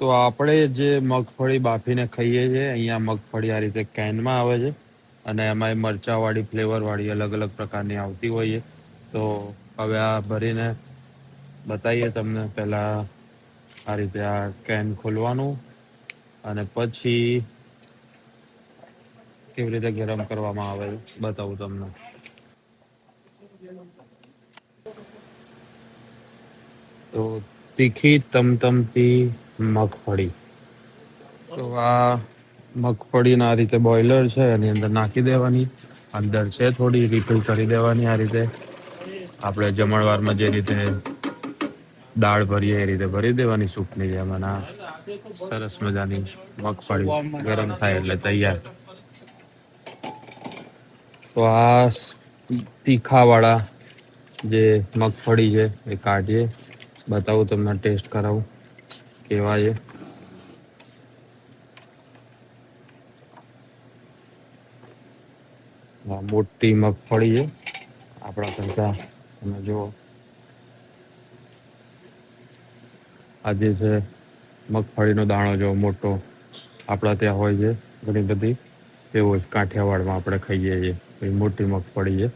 તો આપણે જે મગફળી બાફીને ખાઈએ છીએ, અહીંયા મગફળી આ રીતે કેનમાં આવે છે અને એમાં મરચાવાળી ફ્લેવરવાળી અલગ અલગ પ્રકારની આવતી હોય છે. તો હવે આ ભરીને બતાવીએ તમને. પહેલાં આ રીતે આ કેન ખોલવાનું અને પછી કેવી રીતે ગરમ કરવામાં આવે બતાવું તમને. તો તીખી તમતમતી મગફળી. તો આ મગફળીના આ રીતે બોઇલર છે એની અંદર નાખી દેવાની. અંદર છે થોડી રિફિલ કરી દેવાની. આ રીતે આપણે જમણવારમાં જે રીતે દાળ ભરીએ એ રીતે ભરી દેવાની સૂપની જેમ. અને સરસ મજાની મગફળી ગરમ થાય એટલે તૈયાર. તો આ તીખાવાળા જે મગફળી છે એ કાઢીએ, બતાવું તમને, ટેસ્ટ કરાવું કેવા છે. મોટી મગફળી છે આપણા કરતા. તમે જુઓ, આ જે છે મગફળીનો દાણો જો મોટો આપણા ત્યાં હોય છે ઘણી બધી, એવો જ કાઠિયાવાડમાં આપણે ખાઈએ છીએ. એ મોટી મગફળી છે.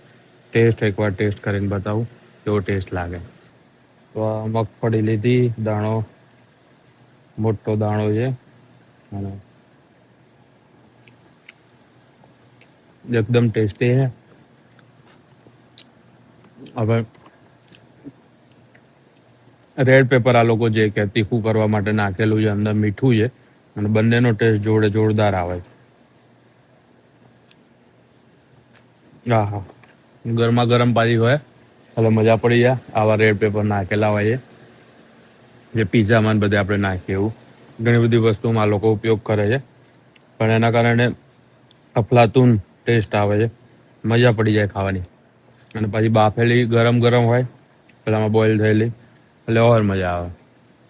ટેસ્ટ એકવાર ટેસ્ટ કરીને બતાવું કેવો ટેસ્ટ લાગે. તો આ મગફળી લીધી, દાણો મોટો દાણો છે અને એકદમ ટેસ્ટી છે. હવે રેડ પેપર આ લોકો જે કે તીખું કરવા માટે નાખેલું છે, અંદર મીઠું છે અને બંનેનો ટેસ્ટ જોડે જોરદાર આવે. હા, ગરમા ગરમ પાછી હોય એટલે મજા પડી જાય. આવા રેડ પેપર નાખેલા હોય છે, જે પીઝામાં બધે આપણે નાખીએ એવું ઘણી બધી વસ્તુમાં આ લોકો ઉપયોગ કરે છે. પણ એના કારણે અફલાતુન ટેસ્ટ આવે છે, મજા પડી જાય ખાવાની. અને પછી બાફેલી ગરમ ગરમ હોય પેલામાં બોઇલ થયેલી એટલે ઓર મજા આવે.